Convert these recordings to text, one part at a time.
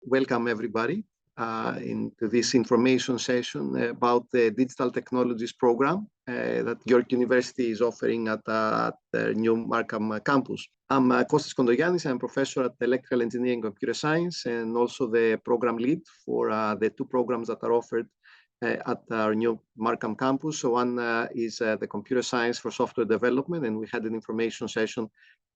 welcome everybody into this information session about the Digital Technologies program that York University is offering at the new Markham campus. I'm Kostas Kondogiannis. I'm a professor at Electrical Engineering and Computer Science and also the program lead for the two programs that are offered at our new Markham campus. So one is the Computer Science for Software Development, and we had an information session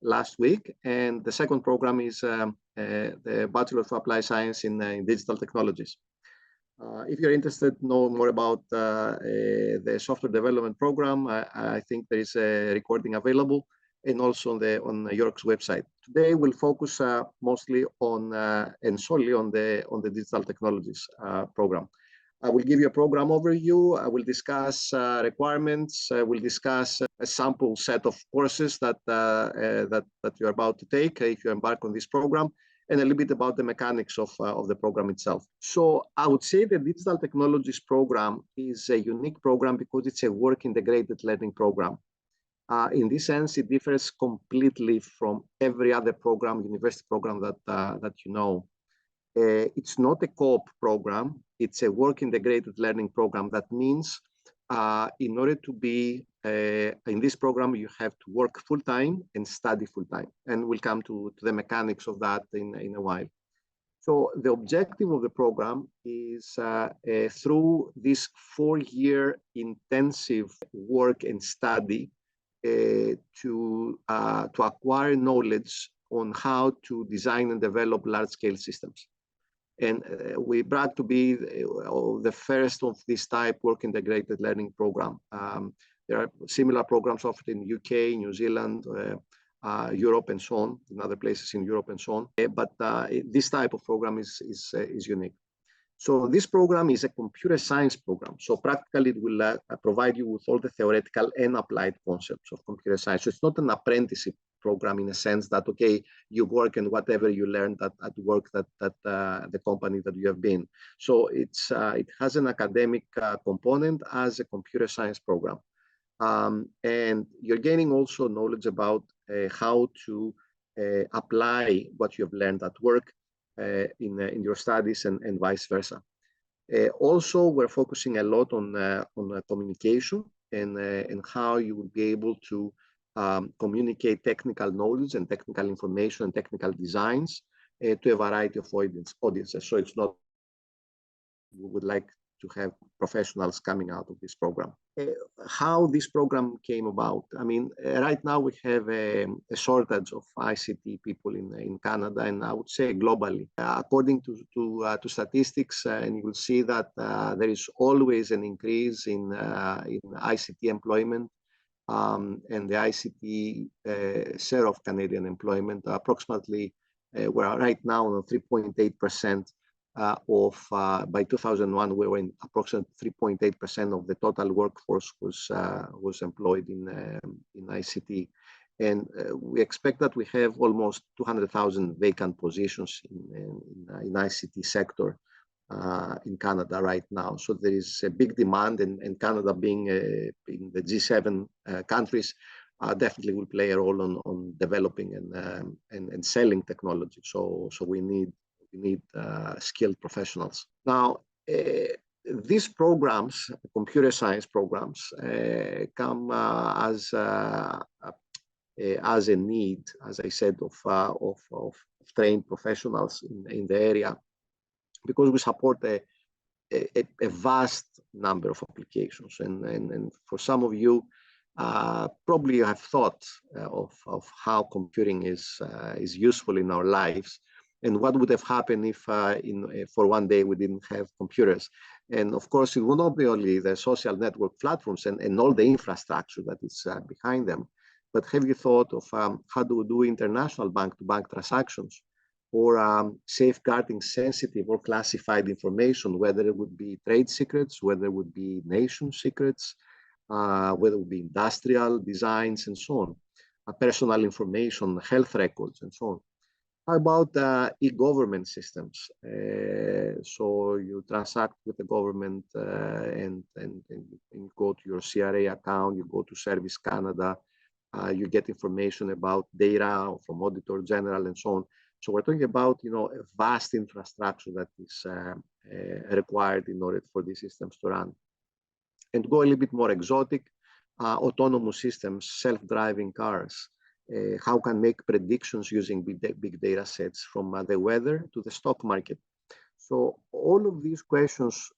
last week. And the second program is the Bachelor of Applied Science in Digital Technologies. If you're interested to know more about the software development program, I think there is a recording available and also on York's website. Today we'll focus mostly on and solely on the Digital Technologies program. I will give you a program overview. I will discuss requirements. I will discuss a sample set of courses that you're about to take if you embark on this program, and a little bit about the mechanics of the program itself. So I would say the Digital Technologies program is a unique program because it's a work-integrated learning program. In this sense, it differs completely from every other program, university program that you know. It's not a co-op program. It's a work-integrated learning program. That means in order to be in this program, you have to work full-time and study full-time. And we'll come to the mechanics of that in a while. So the objective of the program is through this 4-year intensive work and study to acquire knowledge on how to design and develop large-scale systems. And we brag to be the first of this type work-integrated learning program. There are similar programs offered in the UK, New Zealand, Europe, and so on, in other places in Europe and so on. But this type of program is unique. So this program is a computer science program. So practically it will provide you with all the theoretical and applied concepts of computer science. So it's not an apprenticeship program in a sense that, okay, you work and whatever you learned at work that the company that you have been. So it has an academic component as a computer science program. And you're gaining also knowledge about how to apply what you have learned at work in your studies and vice versa. Also, we're focusing a lot on communication and how you will be able to communicate technical knowledge and technical information and technical designs to a variety of audiences. So it's not, we would like to have professionals coming out of this program. How this program came about? I mean, right now we have a shortage of ICT people in Canada, and I would say globally. According to statistics, and you will see that there is always an increase in ICT employment, and the ICT share of Canadian employment. Approximately, we're right now on 3.8%. By 2001, we were in approximately 3.8% of the total workforce was employed in ICT, and we expect that we have almost 200,000 vacant positions in ICT sector in Canada right now. So there is a big demand, and Canada being the G7 countries definitely will play a role on developing and selling technology. So we need skilled professionals. Now, these programs, computer science programs, come as a need, as I said, of trained professionals in the area, because we support a vast number of applications. And for some of you, probably you have thought of how computing is useful in our lives. And what would have happened if for one day we didn't have computers? And of course, it will not be only the social network platforms and all the infrastructure that is behind them, but have you thought of how do we do international bank-to-bank transactions, or safeguarding sensitive or classified information, whether it would be trade secrets, whether it would be nation secrets, whether it would be industrial designs and so on, personal information, health records and so on. How about e-government systems? So you transact with the government and go to your CRA account, you go to Service Canada, you get information about data from Auditor General and so on. So we're talking about, a vast infrastructure that is required in order for these systems to run. And go a little bit more exotic, autonomous systems, self-driving cars, how can make predictions using big data sets from the weather to the stock market. So all of these questions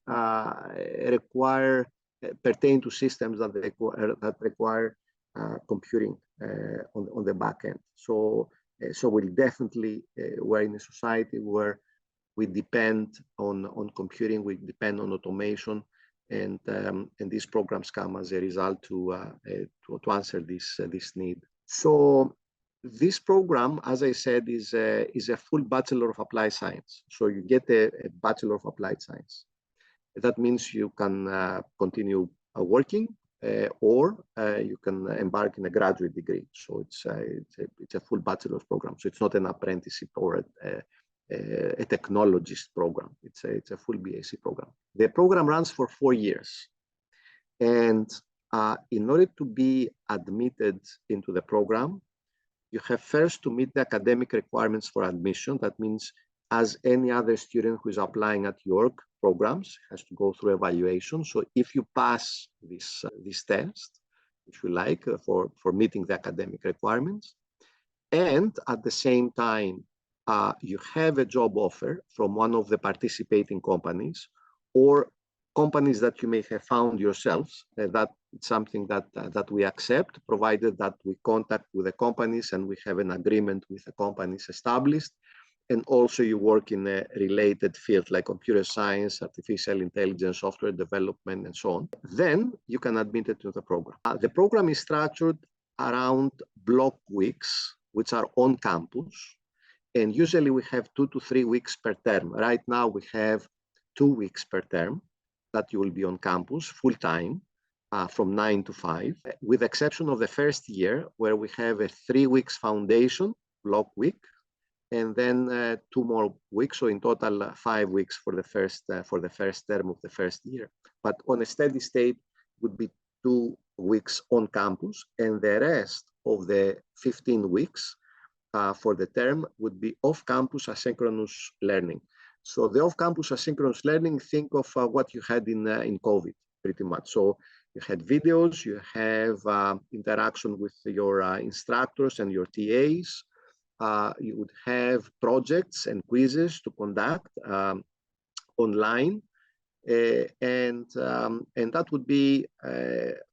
pertain to systems that require computing on the back end. So we're definitely we're in a society where we depend on computing, we depend on automation, and these programs come as a result to answer this need. So this program, as I said, is a full Bachelor of Applied Science. So you get a Bachelor of Applied Science. That means you can continue working, or you can embark in a graduate degree. So it's a full bachelor's program. So it's not an apprenticeship or a technologist program. It's a full BAsc program. The program runs for 4 years. And in order to be admitted into the program, you have first to meet the academic requirements for admission. That means as any other student who is applying at York programs has to go through evaluation. So if you pass this test, if you like, for meeting the academic requirements, and at the same time, you have a job offer from one of the participating companies or companies that you may have found yourselves, that it's something that we accept, provided that we contact with the companies and we have an agreement with the companies established. And also you work in a related field like computer science, artificial intelligence, software development, and so on. Then you can admit it to the program. The program is structured around block weeks, which are on campus. And usually we have 2 to 3 weeks per term. Right now we have 2 weeks per term that you will be on campus full time from 9 to 5, with the exception of the first year where we have a 3 weeks foundation block week, and then 2 more weeks. So in total, 5 weeks for the first term of the first year. But on a steady state would be 2 weeks on campus, and the rest of the 15 weeks for the term would be off-campus asynchronous learning. So the off-campus asynchronous learning, think of what you had in COVID, pretty much. So you had videos, you have interaction with your instructors and your TAs. You would have projects and quizzes to conduct online, and that would be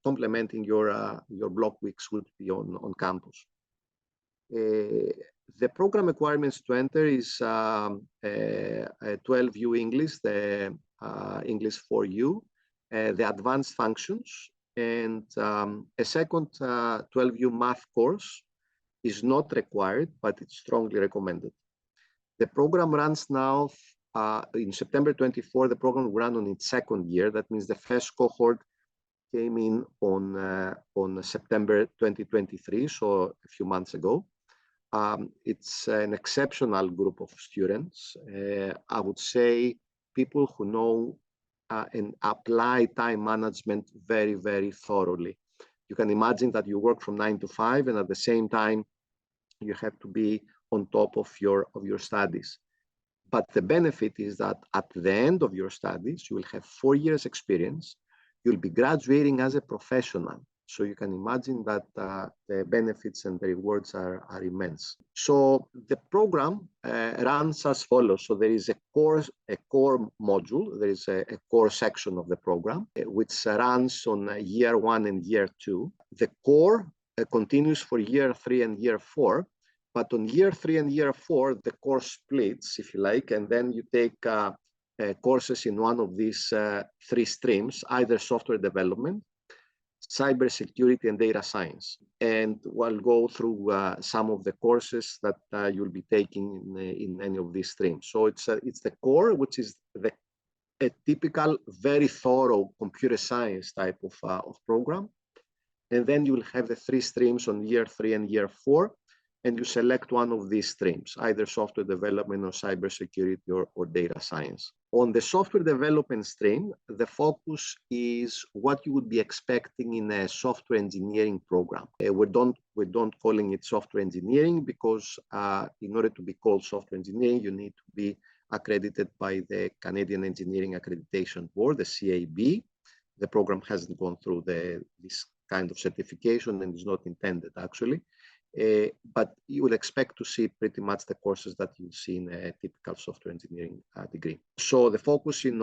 complementing your block weeks would be on campus. The program requirements to enter is 12U English, the English 4U, the advanced functions, and a second 12U math course is not required, but it's strongly recommended. The program runs now in September 24. The program will run on its second year. That means the first cohort came in on September 2023, so a few months ago. It's an exceptional group of students. I would say people who know and apply time management very, very thoroughly. You can imagine that you work from 9 to 5, and at the same time, you have to be on top of your studies. But the benefit is that at the end of your studies, you will have 4 years experience. You'll be graduating as a professional. So you can imagine that the benefits and the rewards are immense. So the program runs as follows. So there is a core module. There is a core section of the program, which runs on year 1 and year 2. The core continues for year 3 and year 4. But on year 3 and year 4, the course splits, if you like, and then you take courses in one of these 3 streams, either software development, cybersecurity, and data science. And we'll go through some of the courses that you'll be taking in any of these streams. So it's the core, which is a typical, very thorough computer science type of program. And then you'll have the 3 streams on year 3 and year 4. and you select one of these streams, either software development or cybersecurity or data science. On the software development stream, the focus is what you would be expecting in a software engineering program. We don't calling it software engineering because in order to be called software engineering, you need to be accredited by the Canadian Engineering Accreditation Board, the CAB. The program hasn't gone through this kind of certification and is not intended actually. But you will expect to see pretty much the courses that you see in a typical software engineering degree. So the focus is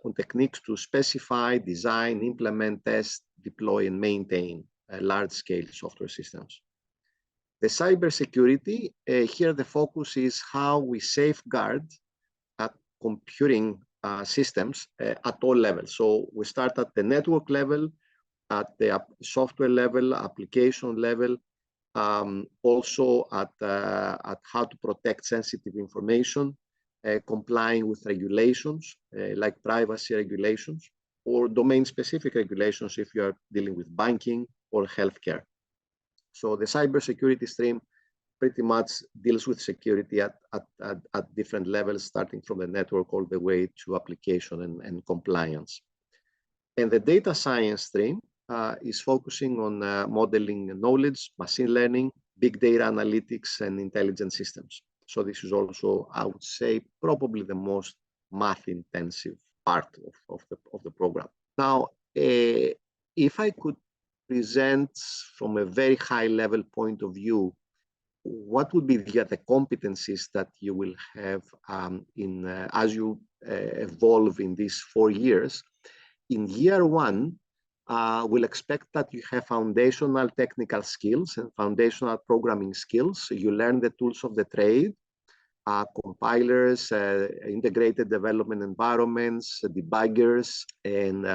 on techniques to specify, design, implement, test, deploy, and maintain large-scale software systems. The cybersecurity, here the focus is how we safeguard computing systems at all levels. So we start at the network level, at the software level, application level, also at how to protect sensitive information, complying with regulations like privacy regulations or domain-specific regulations if you are dealing with banking or healthcare. So the cybersecurity stream pretty much deals with security at different levels, starting from the network all the way to application and compliance. And the data science stream is focusing on modeling knowledge, machine learning, big data analytics, and intelligent systems. So this is also, I would say, probably the most math-intensive part of the program. Now, if I could present from a very high-level point of view, what would be the competencies that you will have as you evolve in these 4 years? In year 1, we'll expect that you have foundational technical skills and foundational programming skills. So you learn the tools of the trade, compilers, integrated development environments, debuggers, and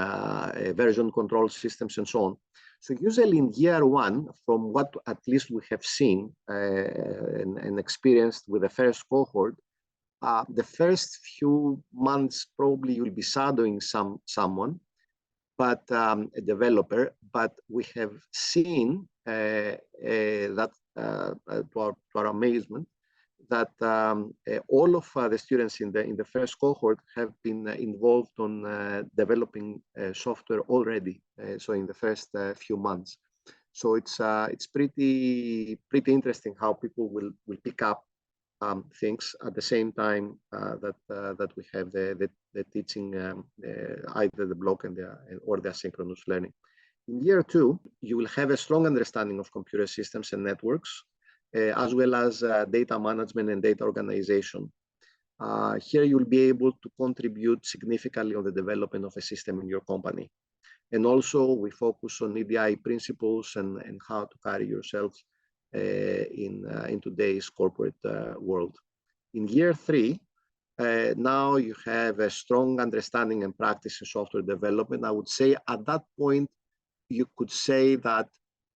version control systems, and so on. So usually in year 1, from what at least we have seen and experienced with the first cohort, the first few months probably you'll be shadowing someone, but a developer. But we have seen that to our amazement, that all of the students in the first cohort have been involved on developing software already. So in the first few months, so it's pretty interesting how people will pick up things at the same time that we have the teaching, either the block or the asynchronous learning. In year 2, you will have a strong understanding of computer systems and networks, as well as data management and data organization. Here you'll be able to contribute significantly on the development of a system in your company. And also we focus on EDI principles and how to carry yourself in today's corporate world. In year 3, now you have a strong understanding and practice in software development. I would say at that point, you could say that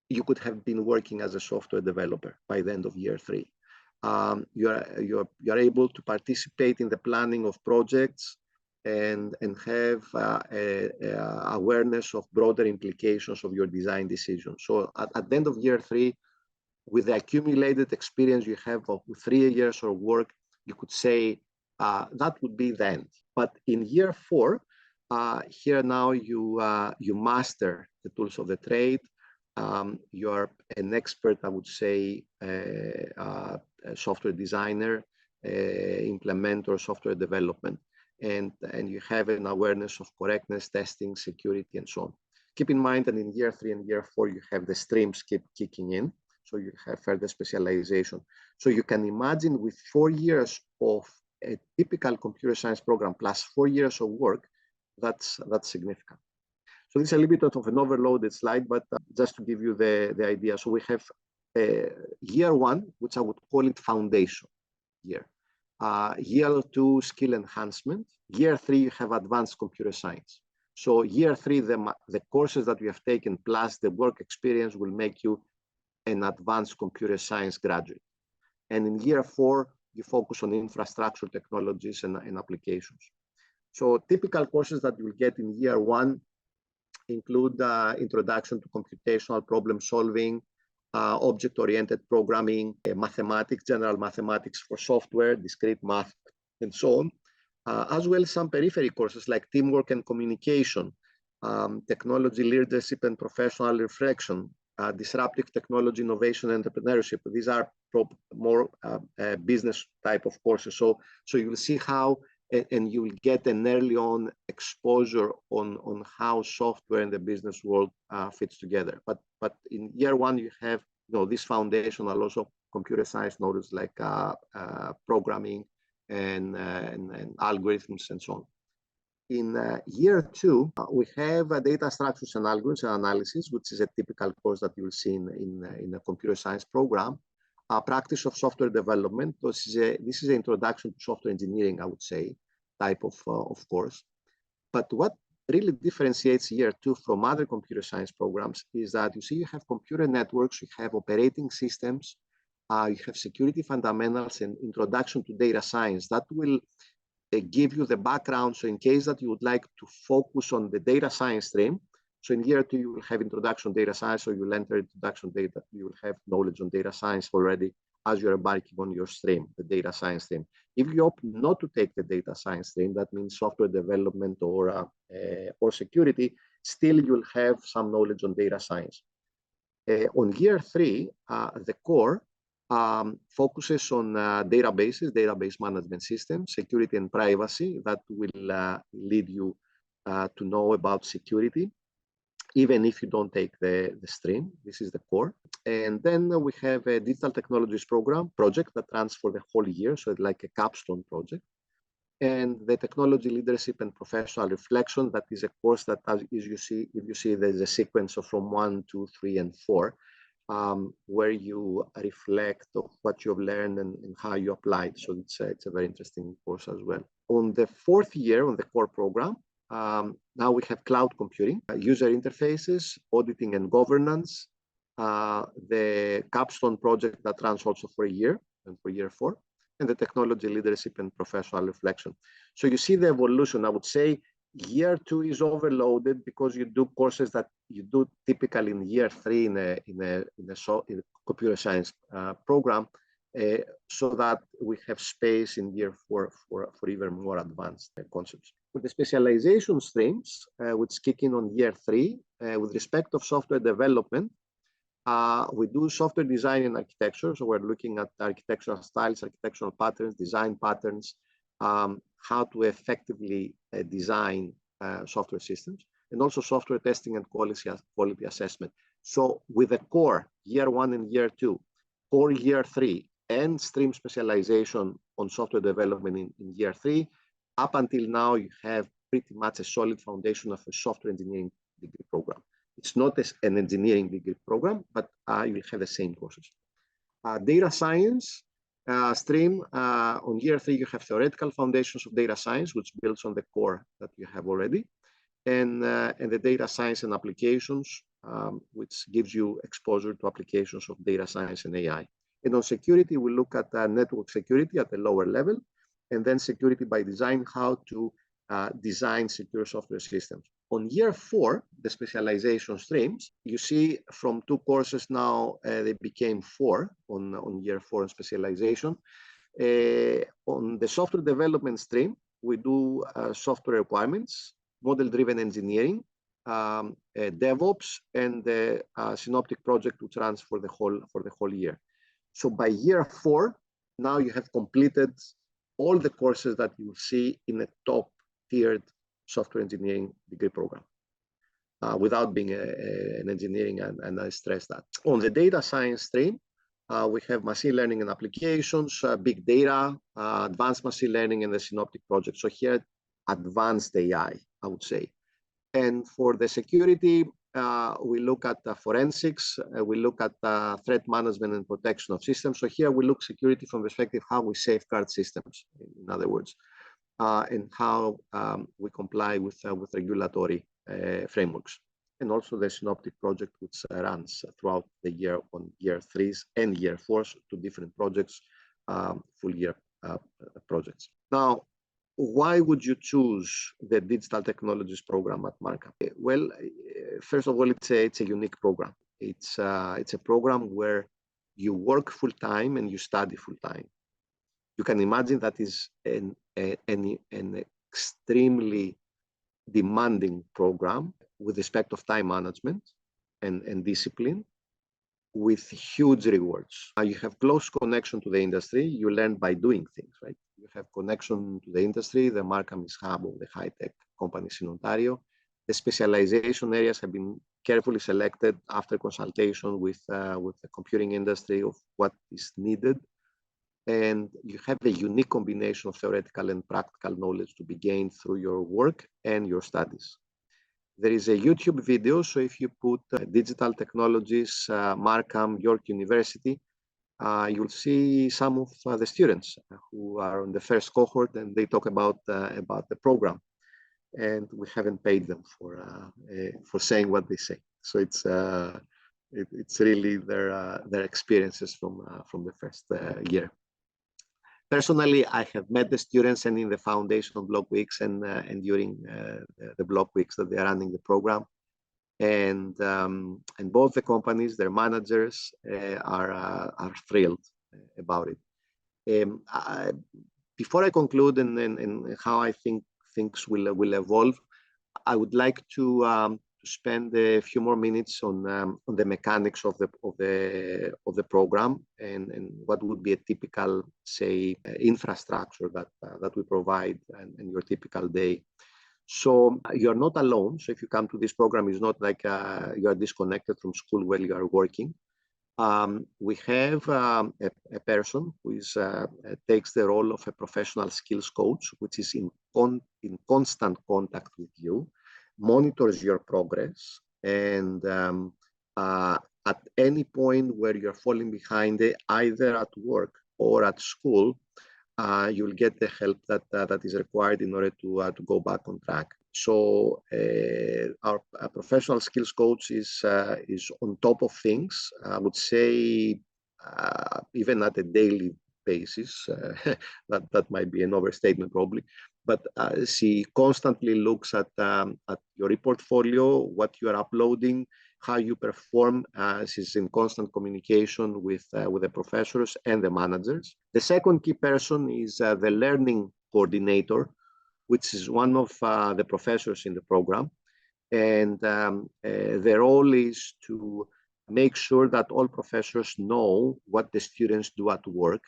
you could have been working as a software developer by the end of year 3. You are able to participate in the planning of projects and have awareness of broader implications of your design decisions. So at the end of year 3, with the accumulated experience you have of 3 years of work, you could say that would be the end. But in year 4, here now you master the tools of the trade. You are an expert, I would say, a software designer, implementer, software development, and you have an awareness of correctness, testing, security, and so on. Keep in mind that in year 3 and year 4, you have the streams keep kicking in, so you have further specialization. So you can imagine with 4 years of a typical computer science program plus 4 years of work, that's significant. So this is a little bit of an overloaded slide, but just to give you the idea. So we have year 1, which I would call it foundation year. Year 2, skill enhancement. Year 3, you have advanced computer science. So year 3, the courses that you have taken plus the work experience will make you an advanced computer science graduate. And in year 4, you focus on infrastructure technologies and applications. So typical courses that you will get in year 1 include introduction to computational problem solving, object-oriented programming, mathematics, general mathematics for software, discrete math, and so on, as well as some periphery courses like teamwork and communication, technology leadership and professional reflection, disruptive technology innovation and entrepreneurship. These are more business type of courses. So you'll see how, and you will get an early on exposure on how software and the business world fits together. But in year one, you have this foundational also computer science knowledge like programming and algorithms and so on. In year two, we have data structures and algorithms and analysis, which is a typical course that you will see in a computer science program. Practice of software development. This is an introduction to software engineering, I would say, type of course. But what really differentiates year two from other computer science programs is that you have computer networks, you have operating systems, you have security fundamentals and introduction to data science. That will give you the background. So in case that you would like to focus on the data science stream, so in year two, you will have introduction data science, or you'll enter introduction data, you will have knowledge on data science already as you're embarking on your stream, the data science stream. If you opt not to take the data science stream, that means software development or security, still you'll have some knowledge on data science. On year three, the core focuses on databases, database management systems, security and privacy. That will lead you to know about security, even if you don't take the stream. This is the core. And then we have a digital technologies project that runs for the whole year, so it's like a capstone project. And the technology leadership and professional reflection, that is a course that, as you see, there's a sequence of from 1, 2, 3, and 4, where you reflect of what you've learned and how you applied. So it's a very interesting course as well. On the fourth year on the core program, now we have cloud computing, user interfaces, auditing and governance, the capstone project that runs also for a year and for year 4, and the technology leadership and professional reflection. So you see the evolution. I would say year 2 is overloaded because you do courses that you do typically in year 3 in a computer science program, so that we have space in year 4 for even more advanced concepts. With the specialization streams, which kick in on year 3, with respect of software development, we do software design and architecture. So we're looking at architectural styles, architectural patterns, design patterns, how to effectively design software systems, and also software testing and quality assessment. So with the core year 1 and year 2, core year 3, and stream specialization on software development in year 3, up until now, you have pretty much a solid foundation of a software engineering degree program. It's not an engineering degree program, but you will have the same courses. Data science stream, on year 3, you have theoretical foundations of data science, which builds on the core that you have already, and the data science and applications, which gives you exposure to applications of data science and AI. And on security, we look at network security at a lower level, and then security by design, how to design secure software systems. On year 4, the specialization streams, you see from 2 courses now, they became 4 on year 4 on specialization. On the software development stream, we do software requirements, model-driven engineering, DevOps, and the synoptic project, which runs for the whole year. So by year 4, now you have completed all the courses that you see in a top-tiered software engineering degree program, without being an engineering, and I stress that. On the data science stream, we have machine learning and applications, big data, advanced machine learning, and the synoptic project. So here, advanced AI, I would say. And for the security, we look at forensics, we look at threat management and protection of systems. So here we look security from the perspective how we safeguard systems, in other words, and how we comply with regulatory frameworks. And also the synoptic project, which runs throughout the year on year 3s and year 4s, 2 different projects, full year projects. Now, why would you choose the digital technologies program at Markham? Well, first of all, it's a unique program. It's a program where you work full-time and you study full-time. You can imagine that is an extremely demanding program with respect of time management and discipline, with huge rewards. You have close connection to the industry. You learn by doing things, right? You have connection to the industry. The Markham is hub of the high-tech companies in Ontario. The specialization areas have been carefully selected after consultation with the computing industry of what is needed. And you have a unique combination of theoretical and practical knowledge to be gained through your work and your studies. There is a YouTube video, so if you put digital technologies, Markham, York University, you'll see some of the students who are on the first cohort, and they talk about the program. And we haven't paid them for saying what they say. So it's really their experiences from the first year. Personally, I have met the students and in the foundation block weeks and during the block weeks that they are running the program, and both the companies, their managers are thrilled about it. Before I conclude and how I think things will evolve, I would like to spend a few more minutes on the mechanics of the program and what would be a typical, say, infrastructure that we provide and your typical day. So you're not alone. So if you come to this program, it's not like you are disconnected from school while you are working. We have a person who takes the role of a professional skills coach, which is in constant contact with you, monitors your progress, and at any point where you're falling behind, either at work or at school, you'll get the help that is required in order to go back on track. So our professional skills coach is on top of things. I would say even at a daily basis. That might be an overstatement probably, but she constantly looks at your portfolio, what you are uploading, how you perform. She's in constant communication with the professors and the managers. The second key person is the learning coordinator, which is one of the professors in the program. And their role is to make sure that all professors know what the students do at work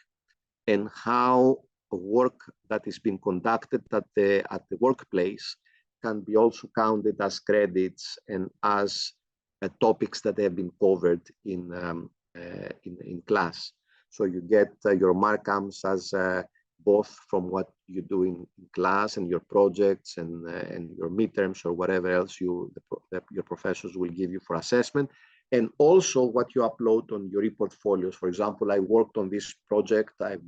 and how work that is being conducted at the workplace can be also counted as credits and as topics that have been covered in class. So you get your markums as both from what you do in class and your projects and your midterms or whatever else your professors will give you for assessment, and also what you upload on your portfolios. For example, I worked on this project, I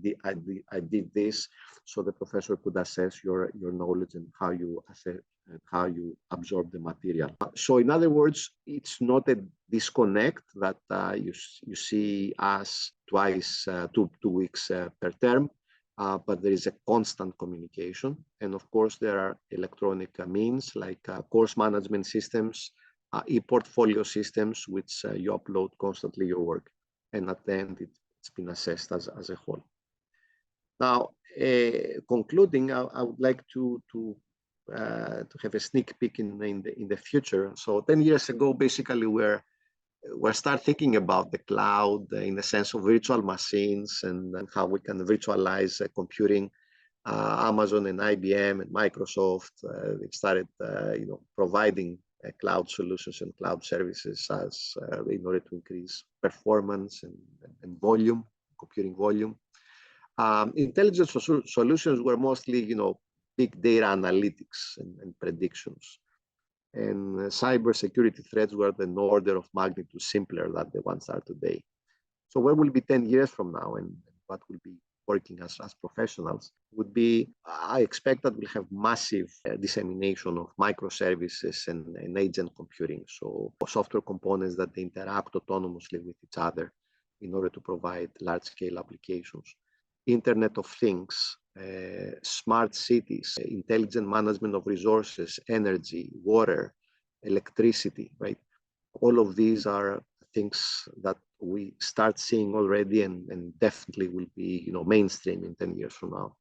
did this, so the professor could assess your knowledge and how you assess and how you absorb the material. So in other words, it's not a disconnect that you see us twice, two weeks per term. But there is a constant communication. And of course, there are electronic means like course management systems, e-portfolio systems, which you upload constantly your work. And at the end, it's been assessed as a whole. Now, concluding, I would like to have a sneak peek in the future. So 10 years ago, basically, we're start thinking about the cloud in the sense of virtual machines and how we can virtualize computing. Amazon and IBM and Microsoft, they've started, providing cloud solutions and cloud services as in order to increase performance and volume, computing volume. Intelligence solutions were mostly, big data analytics and predictions. And cybersecurity threats were an order of magnitude simpler than the ones are today. So where will be 10 years from now and what will be working as professionals would be, I expect that we'll have massive dissemination of microservices and agent computing. So software components that they interact autonomously with each other in order to provide large-scale applications. Internet of Things, smart cities, intelligent management of resources, energy, water, electricity, right? All of these are things that we start seeing already and definitely will be mainstream in 10 years from now.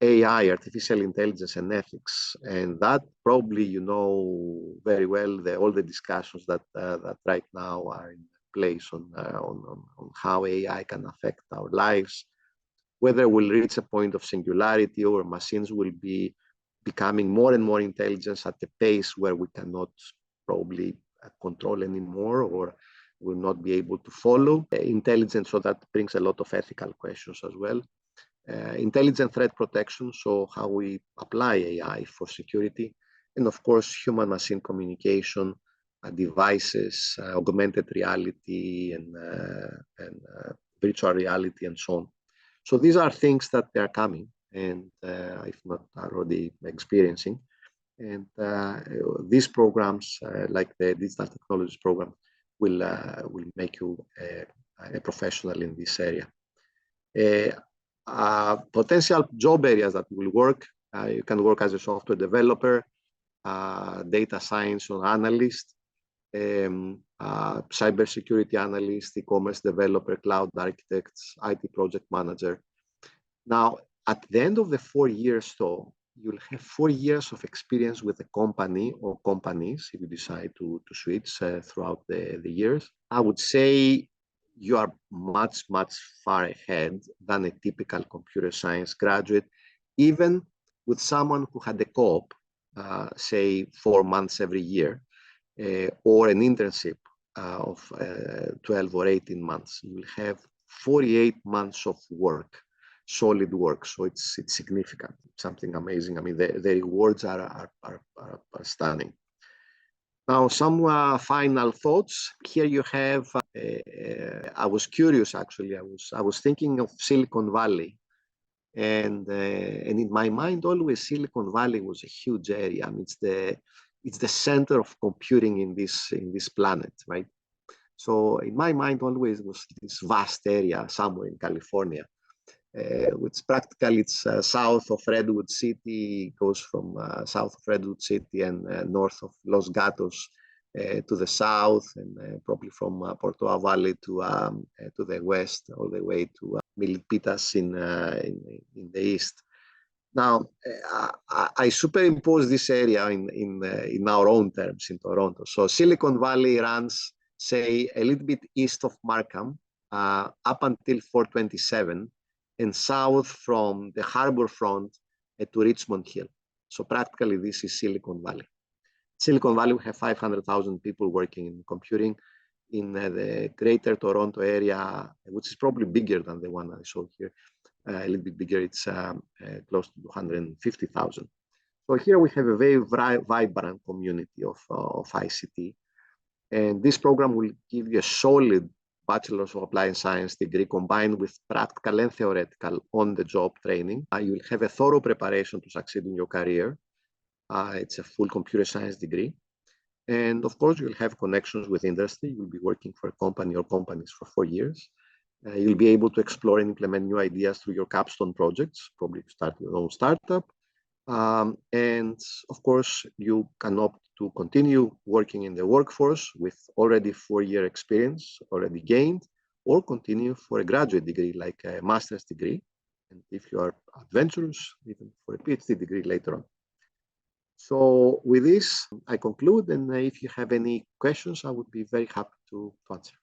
AI, artificial intelligence, and ethics, and that probably very well all the discussions that right now are in place on how AI can affect our lives, whether we'll reach a point of singularity or machines will be becoming more and more intelligent at a pace where we cannot probably control anymore or will not be able to follow intelligence. So that brings a lot of ethical questions as well. Intelligent threat protection, so how we apply AI for security, and of course human-machine communication, devices, augmented reality, and virtual reality, and so on. So these are things that are coming, and if not already experiencing. And these programs, like the digital technologies program, will make you a professional in this area. Potential job areas that will work. You can work as a software developer, data science or analyst, cybersecurity analyst, e-commerce developer, cloud architects, IT project manager. Now, at the end of the 4 years, though, you'll have 4 years of experience with a company or companies if you decide to switch throughout the years. I would say you are much, much far ahead than a typical computer science graduate, even with someone who had a co-op, say 4 months every year, or an internship of 12 or 18 months. You will have 48 months of work, solid work. So it's significant, something amazing. I mean, the rewards are stunning. Now, some final thoughts. Here you have, I was curious, actually. I was thinking of Silicon Valley. And in my mind, always Silicon Valley was a huge area. I mean, it's the center of computing in this planet, right? So in my mind, always was this vast area somewhere in California, which practically it's south of Redwood City, goes from south of Redwood City and north of Los Gatos to the south, and probably from Portoa Valley to the west, all the way to Milpitas in the east. Now, I superimpose this area in our own terms in Toronto. So Silicon Valley runs, say, a little bit east of Markham, up until 427, and south from the harbor front to Richmond Hill. So practically this is Silicon Valley. Silicon Valley, we have 500,000 people working in computing. In the greater Toronto area, which is probably bigger than the one I saw here, a little bit bigger, it's close to 250,000. So here we have a very vibrant community of ICT. And this program will give you a solid Bachelor's of Applied Science degree combined with practical and theoretical on-the-job training. You'll have a thorough preparation to succeed in your career. It's a full computer science degree. And of course, you'll have connections with industry. You'll be working for a company or companies for 4 years. You'll be able to explore and implement new ideas through your capstone projects, probably start your own startup. And of course, you can opt to continue working in the workforce with already 4-year experience already gained, or continue for a graduate degree like a master's degree. And if you are adventurous, even for a PhD degree later on. So with this, I conclude. And if you have any questions, I would be very happy to answer.